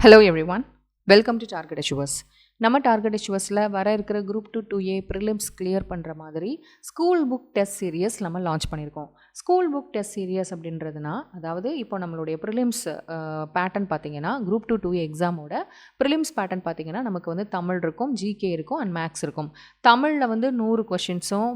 Hello everyone, welcome to Target Achievers. நம்ம target அச்சீவர்ஸில் வர இருக்கிற குரூப் 2A ப்ரிலிம்ஸ் கிளியர் பண்ணுற மாதிரி ஸ்கூல் புக் டெஸ்ட் சீரியஸ் நம்ம லான்ச் பண்ணியிருக்கோம். ஸ்கூல் புக் டெஸ்ட் சீரியஸ் அப்படின்றதுனா அதாவது இப்போ நம்மளுடைய ப்ரிலிம்ஸ் பேட்டர்ன் பார்த்திங்கன்னா குரூப் 2A எக்ஸாமோட ப்ரிலிம்ஸ் பேட்டர்ன் பார்த்திங்கன்னா நமக்கு வந்து தமிழ் இருக்கும், ஜிகே இருக்கும் அண்ட் மேக்ஸ் இருக்கும். தமிழில் வந்து 100 கொஷின்ஸும்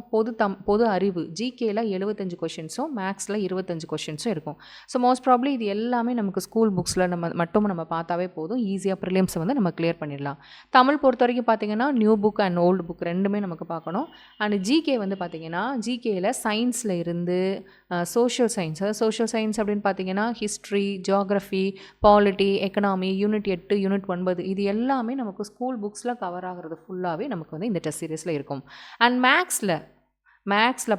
பொது அறிவு ஜிகேயில் 75 கொஷின்ஸும் மேக்ஸில் 25 கொஷின்ஸும் இருக்கும். ஸோ மோஸ்ட் ப்ராப்ளி இது எல்லாமே நமக்கு ஸ்கூல் புக்ஸில் நம்ம பார்த்தாவே போதும், ஈஸியாக ப்ரிலிம்ஸை வந்து நம்ம கிளியர் பண்ணிடலாம். தமிழ் பொறுத்த வரைக்கும் பார்த்திங்கன்னா new book and old book ரெண்டுமே நமக்கு பார்க்கணும். அண்ட் ஜிகே வந்து பார்த்திங்கன்னா ஜிகேயில் சயின்ஸில் இருந்து சோஷியல் சயின்ஸ், அதாவது சோஷியல் சயின்ஸ் அப்படின்னு பார்த்திங்கன்னா history, geography, polity, economy, unit 8, unit 9 இது எல்லாமே நமக்கு ஸ்கூல் புக்ஸில் கவர் ஆகிறது ஃபுல்லாகவே நமக்கு வந்து இந்த டெஸ்ட் சீரியஸில் இருக்கும். அண்ட் மேக்ஸில்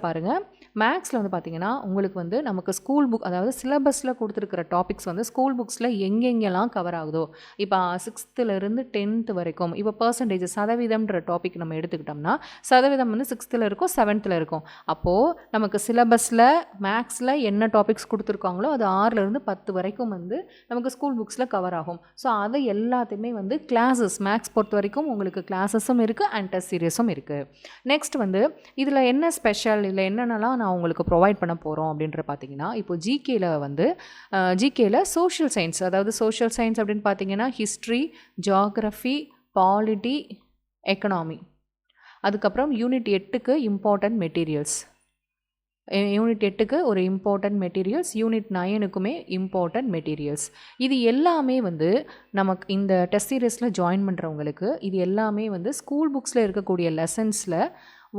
பாருங்கள், மேக்ஸில் வந்து பார்த்திங்கன்னா உங்களுக்கு வந்து நமக்கு ஸ்கூல் புக் அதாவது சிலபஸில் கொடுத்துருக்கிற டாபிக்ஸ் வந்து ஸ்கூல் புக்ஸில் எங்கெங்கெல்லாம் கவர் ஆகுதோ, இப்போ 6th வரைக்கும் வரைக்கும் இப்போ பர்சன்டேஜ் சதவீதம்ன்ற டாபிக் நம்ம எடுத்துக்கிட்டோம்னா சதவீதம் வந்து 6th இருக்கும் 7th இருக்கும். அப்போது நமக்கு சிலபஸில் மேக்ஸில் என்ன டாபிக்ஸ் கொடுத்துருக்காங்களோ அது 6 வரைக்கும் வந்து நமக்கு ஸ்கூல் புக்ஸில் கவர் ஆகும். ஸோ அதை எல்லாத்தையுமே வந்து கிளாஸஸ் மேக்ஸ் பொறுத்த வரைக்கும் உங்களுக்கு கிளாஸஸும் இருக்குது அண்ட் டெஸ்ட் சீரியஸும் இருக்குது. நெக்ஸ்ட் வந்து இதில் என்ன ஸ்பெஷல், இல்லை என்னென்னலாம் நான் உங்களுக்கு ப்ரொவைட் பண்ண போகிறோம் அப்படின்ற பார்த்தீங்கன்னா, இப்போ ஜிகேயில் சோஷியல் சயின்ஸ், அதாவது சோஷியல் சயின்ஸ் அப்படின்னு பார்த்தீங்கன்னா ஹிஸ்ட்ரி, ஜியாகிரஃபி, பாலிட்டி, எக்கனாமி, அதுக்கப்புறம் யூனிட் 8க்கு இம்பார்ட்டன்ட் மெட்டீரியல்ஸ், யூனிட் 8க்கு ஒரு இம்பார்ட்டன்ட் மெட்டீரியல்ஸ், யூனிட் 9க்குமே இம்பார்ட்டன்ட் மெட்டீரியல்ஸ். இது எல்லாமே வந்து நமக்கு இந்த டெஸ்ட் சீரியஸில் ஜாயின் பண்ணுறவங்களுக்கு இது எல்லாமே வந்து ஸ்கூல் புக்ஸில் இருக்கக்கூடிய லெசன்ஸில்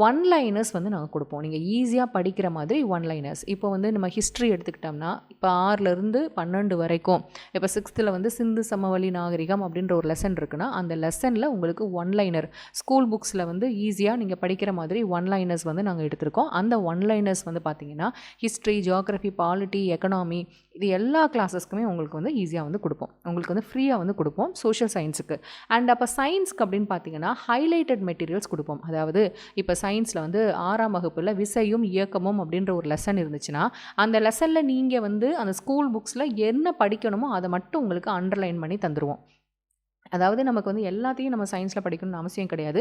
ஒன்லைனர்ஸ் வந்து நாங்கள் கொடுப்போம். நீங்கள் ஈஸியாக படிக்கிற மாதிரி ஒன்லைனர்ஸ். இப்போ வந்து நம்ம ஹிஸ்ட்ரி எடுத்துக்கிட்டோம்னா இப்போ 6 வரைக்கும், இப்போ 6th வந்து சிந்து சமவெளி நாகரிகம் அப்படின்ற ஒரு லெசன் இருக்குன்னா அந்த லெசனில் உங்களுக்கு ஒன்லைனர் ஸ்கூல் புக்ஸில் வந்து ஈஸியாக நீங்கள் படிக்கிற மாதிரி ஒன்லைனர்ஸ் வந்து நாங்கள் எடுத்திருக்கோம். அந்த ஒன்லைனர்ஸ் வந்து பார்த்திங்கன்னா ஹிஸ்ட்ரி, ஜியாகிரஃபி, பாலிட்டி, எக்கனாமி இது எல்லா கிளாஸஸ்க்குமே உங்களுக்கு வந்து ஈஸியாக வந்து கொடுப்போம், உங்களுக்கு வந்து ஃப்ரீயாக வந்து கொடுப்போம் சோஷியல் சயின்ஸுக்கு. அண்ட் அப்போ சயின்ஸ்க்கு அப்படின்னு பார்த்தீங்கன்னா ஹைலைட்டட் மெட்டீரியல்ஸ் கொடுப்போம். அதாவது இப்போ சயின்ஸில் வந்து 6ஆம் வகுப்பில் விசையும் இயக்கமும் அப்படின்ற ஒரு லெசன் இருந்துச்சுன்னா அந்த லெசனில் நீங்கள் வந்து அந்த ஸ்கூல் புக்ஸில் என்ன படிக்கணுமோ அதை மட்டும் உங்களுக்கு அண்டர்லைன் பண்ணி தந்துடுவோம். அதாவது நமக்கு வந்து எல்லாத்தையும் நம்ம சயின்ஸில் படிக்கணும்னு அவசியம் கிடையாது.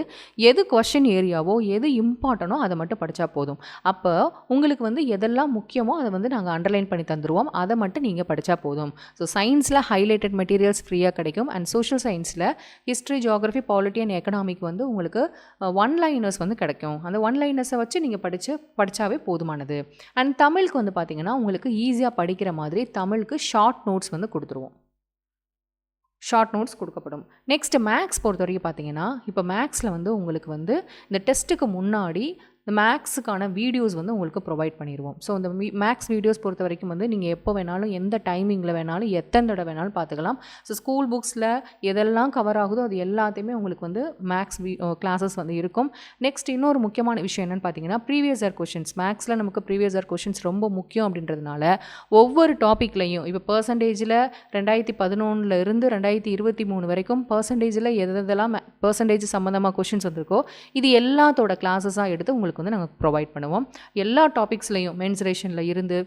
எது கொஷின் ஏரியாவோ எது இம்பார்ட்டனோ அதை மட்டும் படித்தா போதும். அப்போ உங்களுக்கு வந்து எதெல்லாம் முக்கியமோ அதை வந்து நாங்கள் அண்டர்லைன் பண்ணி தந்துடுவோம், அதை மட்டும் நீங்கள் படித்தா போதும். ஸோ சயின்ஸில் ஹைலைட்டட் மெட்டீரியல்ஸ் ஃப்ரீயாக கிடைக்கும். அண்ட் சோஷியல் சயின்ஸில் history, geography, polity and economic வந்து உங்களுக்கு ஒன்லைனர்ஸ் வந்து கிடைக்கும். அந்த ஒன்லைனர்ஸை வச்சு நீங்கள் படித்தாவே போதுமானது. அண்ட் தமிழுக்கு வந்து பார்த்திங்கன்னா உங்களுக்கு ஈஸியாக படிக்கிற மாதிரி தமிழுக்கு ஷார்ட் நோட்ஸ் வந்து கொடுத்துருவோம், ஷார்ட் நோட்ஸ் கொடுக்கப்படும். நெக்ஸ்ட் மேக்ஸ் பொறுத்த வரைக்கும் பார்த்தீங்கன்னா இப்போ மேக்ஸில் வந்து உங்களுக்கு வந்து இந்த டெஸ்ட்டுக்கு முன்னாடி இந்த மேக்ஸுக்கான வீடியோஸ் வந்து உங்களுக்கு ப்ரொவைட் பண்ணிடுவோம். ஸோ இந்த மேக்ஸ் வீடியோஸ் பொறுத்த வரைக்கும் வந்து நீங்கள் எப்போ வேணாலும் எந்த டைமிங்கில் வேணாலும் எத்தனை தடவை வேணாலும் பார்த்துக்கலாம். ஸோ ஸ்கூல் புக்ஸில் எதெல்லாம் கவர் ஆகுதோ அது எல்லாத்தையுமே உங்களுக்கு வந்து மேக்ஸ் கிளாஸஸ் வந்து இருக்கும். நெக்ஸ்ட் இன்னொரு முக்கியமான விஷயம் என்னென்னு பார்த்தீங்கன்னா ப்ரீவியஸ் இயர் கொஷின்ஸ். மேக்ஸில் நமக்கு ப்ரீவியஸ் இயர் கொஷின்ஸ் ரொம்ப முக்கியம் அப்படின்றதுனால ஒவ்வொரு டாப்பிக்லையும் இப்போ பர்சன்டேஜில் 2011 இருந்து 2023 வரைக்கும் பர்சன்டேஜில் எதெல்லாம் பர்சன்டேஜ் சம்மந்தமாக கொஷின்ஸ் வந்திருக்கோ இது எல்லாத்தோட கிளாஸஸாக எடுத்து உங்களுக்கு வந்து நாங்கள் ப்ரொவைட் பண்ணுவோம். எல்லா டாபிக்ஸ்லையும் மென்சுரேஷனில் இருந்து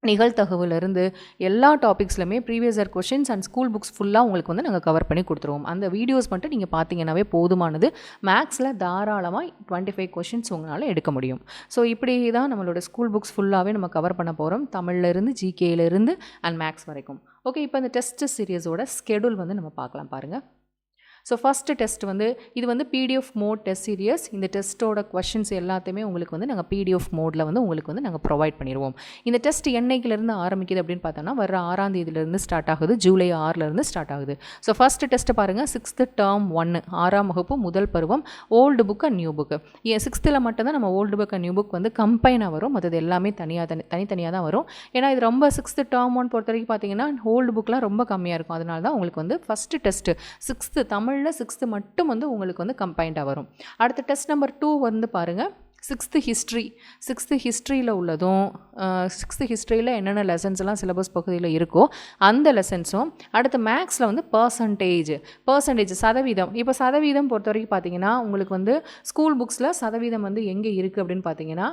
நிகழ்தகவுலேருந்து எல்லா டாபிக்ஸ்லையுமே previous year questions and school books ஃபுல்லாக உங்களுக்கு வந்து நாங்கள் கவர் பண்ணி கொடுத்துருவோம். அந்த வீடியோஸ் மட்டும் நீங்கள் பார்த்தீங்கன்னாவே போதுமானது. மேக்ஸில் தாராளமாக 25 கொஷின்ஸ் உங்களால் எடுக்க முடியும். ஸோ இப்படி தான் நம்மளோட ஸ்கூல் புக்ஸ் ஃபுல்லாகவே நம்ம கவர் பண்ண போகிறோம், தமிழ்லேருந்து ஜிகேலேருந்து அண்ட் மேக்ஸ் வரைக்கும். ஓகே, இப்போ இந்த டெஸ்ட் சீரியஸோட ஸ்கெடியூல் வந்து நம்ம பார்க்கலாம் பாருங்கள். ஸோ ஃபஸ்ட்டு டெஸ்ட் வந்து இது வந்து பிடிஎஃப் மோட் டெஸ்ட் சீரியஸ். இந்த டெஸ்ட்டோட கொஷின்ஸ் எல்லாத்தையுமே உங்களுக்கு வந்து நாங்கள் பிடிஎஃப் மோடில் வந்து உங்களுக்கு வந்து நாங்கள் ப்ரொவைட் பண்ணிடுவோம். இந்த டெஸ்ட் என்னைக்கிலேருந்து ஆரம்பிக்குது அப்படின்னு பார்த்தோன்னா வர 6ஆம் தேதியிலேருந்து ஸ்டார்ட் ஆகுது, ஜூலை 6லேருந்து ஸ்டார்ட் ஆகுது. ஸோ ஃபஸ்ட்டு டெஸ்ட்டு பாருங்கள், 6th term 1 6ஆம் வகுப்பு முதல் பருவம், old book and new book. 6th மட்டும்தான் நம்ம old book and new book வந்து கம்பைனாக வரும், மற்றது எல்லாமே தனித்தனியாக தான் வரும். ஏன்னா இது ரொம்ப 6th term 1 பொறுத்த வரைக்கும் பார்த்தீங்கன்னா ஓல்டு புக்கெலாம் ரொம்ப கம்மியாக இருக்கும். அதனால தான் உங்களுக்கு வந்து first test 6th Tamil 6th மட்டும் வந்து உங்களுக்கு வந்து கம்பைண்டாக வரும். அடுத்த டெஸ்ட் நம்பர் 2 வந்து பாருங்கள், 6th ஹிஸ்ட்ரியில் உள்ளதும் 6th ஹிஸ்ட்ரியில் என்னென்ன லெசன்ஸ்லாம் சிலபஸ் பகுதியில் இருக்கோ அந்த லெசன்ஸும். அடுத்து மேக்ஸில் வந்து பர்சன்டேஜ் சதவீதம். இப்போ சதவீதம் பொறுத்த வரைக்கும் பார்த்தீங்கன்னா உங்களுக்கு வந்து ஸ்கூல் புக்ஸில் சதவீதம் வந்து எங்கே இருக்குது அப்படின்னு பார்த்தீங்கன்னா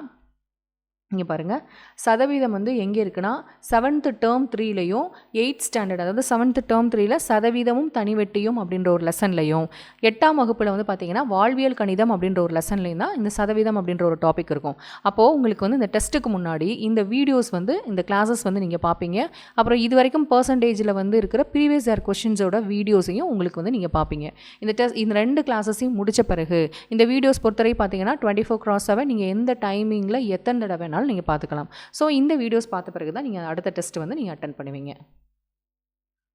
இங்கே பாருங்கள், சதவீதம் வந்து எங்கே இருக்குன்னா 7th டேர்ம் 3லையும் 8th ஸ்டாண்டர்ட் அதாவது 7th டேர்ம் 3ல சதவீதமும் தனிவெட்டியும் அப்படின்ற ஒரு லெசன்லையும் 8ஆம் வகுப்பில் வந்து பார்த்திங்கன்னா வாழ்வியல் கணிதம் அப்படின்ற ஒரு லெசன்லையும் தான் இந்த சதவீதம் அப்படின்ற ஒரு டாபிக் இருக்கும். அப்போது உங்களுக்கு வந்து இந்த டெஸ்ட்டுக்கு முன்னாடி இந்த வீடியோஸ் வந்து இந்த கிளாஸஸ் வந்து நீங்கள் பார்ப்பீங்க. அப்புறம் இது வரைக்கும் பர்சன்டேஜில் வந்து இருக்கிற ப்ரீவியஸ் இயர் கொஷின்ஸோட வீடியோஸையும் உங்களுக்கு வந்து நீங்கள் பார்ப்பீங்க. இந்த 2 கிளாஸஸையும் முடித்த பிறகு இந்த வீடியோஸ் பொறுத்தவரை பார்த்தீங்கன்னா 24/7 நீங்கள் எந்த டைமிங்கில் எத்தனை தடவை நீங்கள் பார்த்துக்கலாம். ஸோ இந்த வீடியோஸ் பார்த்த பிறகு தான் நீங்கள் அடுத்த டெஸ்ட் வந்து நீங்கள் அட்டென்ட் பண்ணுவீங்க.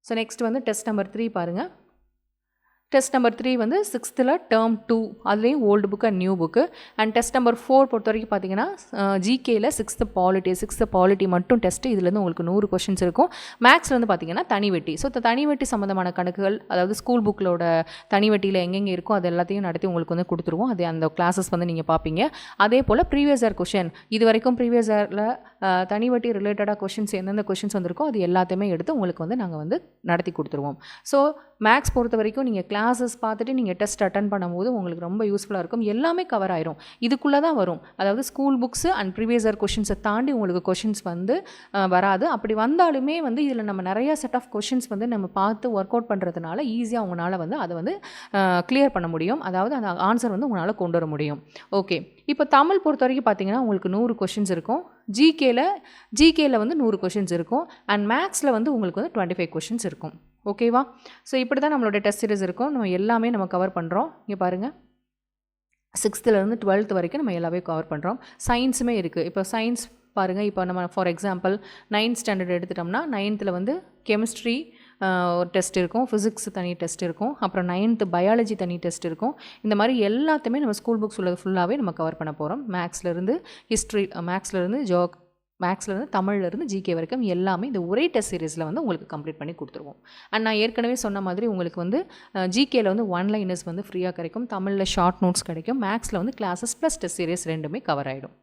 ஸோ நெக்ஸ்ட் வந்து டெஸ்ட் நம்பர் 3 பாருங்கள். டெஸ்ட் நம்பர் 3 வந்து 6th டேர்ம் 2 அதுலேயும் old book and new book. And test number 4 பொறுத்த வரைக்கும் பார்த்தீங்கன்னா ஜிகேயில் 6th பாலிட்டி மட்டும் டெஸ்ட்டு. இதுலேருந்து உங்களுக்கு 100 கொஷின்ஸ் இருக்கும். மேக்ஸில் வந்து பார்த்தீங்கன்னா தனிவெட்டி. ஸோ தனிவெட்டி சம்மந்தமான கணக்குகள், அதாவது ஸ்கூல் புக்கிலோட தனிவெட்டியில் எங்கெங்கே இருக்கோ அது எல்லாத்தையும் நடத்தி உங்களுக்கு வந்து கொடுத்துருவோம். அது அந்த கிளாஸஸ் வந்து நீங்கள் பார்ப்பீங்க. அதே போல் ப்ரீவியஸ் இயர் கொஷின், இது வரைக்கும் ப்ரீவியஸ் இயரில் தனிவெட்டி ரிலேட்டடாக கொஷின்ஸ் எந்தெந்த கொஷின்ஸ் வந்திருக்கோ அது எல்லாத்தையுமே எடுத்து உங்களுக்கு வந்து நாங்கள் வந்து நடத்தி கொடுத்துருவோம். ஸோ மேக்ஸ் பொறுத்த வரைக்கும் நீங்கள் கிளாஸஸ் பார்த்துட்டு நீங்கள் டெஸ்ட் அட்டன் பண்ணும்போது உங்களுக்கு ரொம்ப யூஸ்ஃபுல்லாக இருக்கும். எல்லாமே கவர் ஆயிரும். இதுக்குள்ளே தான் வரும். அதாவது school books and previous year கொஷின்ஸை தாண்டி உங்களுக்கு கொஷின்ஸ் வந்து வராது. அப்படி வந்தாலுமே வந்து இதில் நம்ம நிறையா செட் ஆஃப் கொஷின்ஸ் வந்து நம்ம பார்த்து ஒர்க் அவுட் பண்ணுறதுனால ஈஸியாக உங்களால் வந்து அதை வந்து கிளியர் பண்ண முடியும். அதாவது அந்த ஆன்சர் வந்து உங்களால் கொண்டு வர முடியும். ஓகே, இப்போ தமிழ் பொறுத்த வரைக்கும் பார்த்தீங்கன்னா உங்களுக்கு 100 கொஷின்ஸ் இருக்கும். ஜிகேல வந்து 100 கொஷின்ஸ் இருக்கும். அண்ட் மேக்ஸில் வந்து உங்களுக்கு வந்து 25 கொஷின்ஸ் இருக்கும். ஓகேவா? ஸோ இப்படி தான் நம்மளோட டெஸ்ட் சீரிஸ் இருக்கும். நம்ம எல்லாமே நம்ம கவர் பண்ணுறோம். இங்கே பாருங்கள், 6th 12th வரைக்கும் நம்ம எல்லாமே கவர் பண்ணுறோம். சயின்ஸுமே இருக்குது. இப்போ சயின்ஸ் பாருங்கள். இப்போ நம்ம ஃபார் எக்ஸாம்பிள் 9th ஸ்டாண்டர்ட் எடுத்துட்டோம்னா 9th வந்து கெமிஸ்ட்ரி ஒரு டெஸ்ட் இருக்கும், ஃபிசிக்ஸ் தனி டெஸ்ட் இருக்கும், அப்புறம் 9th பயாலஜி தனி டெஸ்ட் இருக்கும். இந்த மாதிரி எல்லாத்தையுமே நம்ம ஸ்கூல் புக்ஸ் உள்ளது ஃபுல்லாகவே நம்ம கவர் பண்ண போகிறோம். மேக்ஸ்லேருந்து ஹிஸ்ட்ரி, மேக்ஸ்லேருந்து தமிழ்லேருந்து ஜிகே வரைக்கும் எல்லாமே இந்த ஒரே டெஸ்ட் சீரீஸில் வந்து உங்களுக்கு கம்ப்ளீட் பண்ணி கொடுத்துருவோம். அண்ட் நான் ஏற்கனவே சொன்ன மாதிரி உங்களுக்கு வந்து ஜிகேயில் வந்து 1 லைனர்ஸ் வந்து ஃப்ரீயாக கிடைக்கும், தமிழில் ஷார்ட் நோட்ஸ் கிடைக்கும், மேக்ஸில் வந்து கிளாஸஸ் ப்ளஸ் டெஸ்ட் சீரீஸ் 2மே கவர் ஆகிடும்.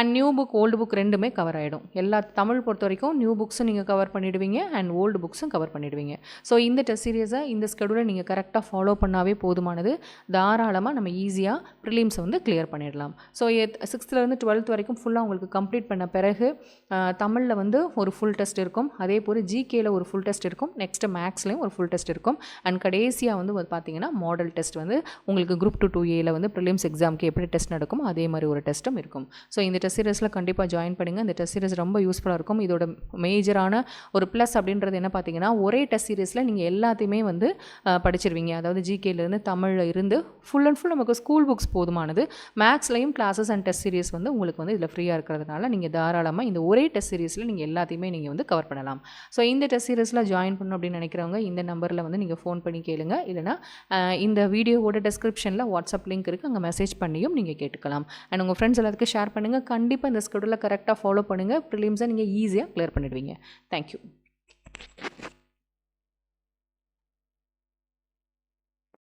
And new book old book 2மே கவர் ஆகிடும். எல்லா தமிழ் பொறுத்த வரைக்கும் நியூ புக்ஸும் நீங்கள் கவர் பண்ணிவிடுவீங்க அண்ட் ஓல்டு புக்ஸும் கவர் பண்ணிவிடுவீங்க. ஸோ இந்த டெஸ்ட் சீரியஸை இந்த ஸ்கெடியூலை நீங்கள் கரெக்டாக ஃபாலோ பண்ணாவே போதுமானது. தாராளமாக நம்ம ஈஸியாக ப்ரிலிம்ஸை வந்து கிளியர் பண்ணிடலாம். ஸோ 6th 12th வரைக்கும் ஃபுல்லாக உங்களுக்கு கம்ப்ளீட் பண்ண பிறகு தமிழில் வந்து ஒரு ஃபுல் டெஸ்ட் இருக்கும், அதே போல் ஜிகேயில் ஒரு ஃபுல் டெஸ்ட் இருக்கும், நெக்ஸ்ட்டு மேக்ஸ்லேயும் ஒரு ஃபுல் டெஸ்ட் இருக்கும். அண்ட் கடைசியாக வந்து பார்த்தீங்கன்னா மாடல் டெஸ்ட் வந்து உங்களுக்கு குரூப் 2A வந்து ப்ரிலிம்ஸ் எக்ஸாமுக்கு எப்படி டெஸ்ட் நடக்கும் அதே மாதிரி ஒரு டெஸ்ட்டும் இருக்கும். ஸோ இந்த டெஸ்ட் சீரிஸில் கண்டிப்பாக ஜாயின் பண்ணுங்கள். இந்த டெஸ்ட் சீரிஸ் ரொம்ப யூஸ்ஃபுல்லாக இருக்கும். இதோட மேஜரான ஒரு ப்ளஸ் அப்படின்றது என்ன பார்த்தீங்கன்னா, ஒரே டெஸ்ட் சீரிஸில் நீங்கள் எல்லாத்தையுமே வந்து படிச்சிருவீங்க. அதாவது ஜிகேலேருந்து தமிழில் இருந்து ஃபுல் அண்ட் ஃபுல் நமக்கு ஸ்கூல் புக்ஸ் போதுமானது. மேக்ஸ்லையும் கிளாஸஸ் அண்ட் டெஸ்ட் சீரிஸ் வந்து உங்களுக்கு வந்து இதில் ஃப்ரீயாக இருக்கிறதுனால நீங்கள் தாராளமாக இந்த ஒரே டெஸ்ட் சீரிஸில் நீங்கள் எல்லாத்தையுமே நீங்கள் வந்து கவர் பண்ணலாம். ஸோ இந்த டெஸ்ட் சீரிஸில் ஜாயின் பண்ணணும் அப்படின்னு நினைக்கிறவங்க இந்த நம்பரில் வந்து நீங்கள் ஃபோன் பண்ணி கேளுங்க. இல்லைனா இந்த வீடியோவோட டிஸ்கிரிப்ஷனில் வாட்ஸ்அப் லிங்க் இருக்குது, அங்கே மெசேஜ் பண்ணியும் நீங்கள் கேட்டுக்கலாம். அண்ட் உங்கள் ஃப்ரெண்ட்ஸ் எல்லாத்துக்கும் ஷேர் பண்ணுங்கள். கண்டிப்பாக இந்த ஸ்கெடியூலை கரெக்டாக ஃபாலோ பண்ணுங்கள். ப்ரிலிம்ஸை நீங்கள் ஈஸியாக கிளியர் பண்ணிடுவீங்க. தேங்க்யூ.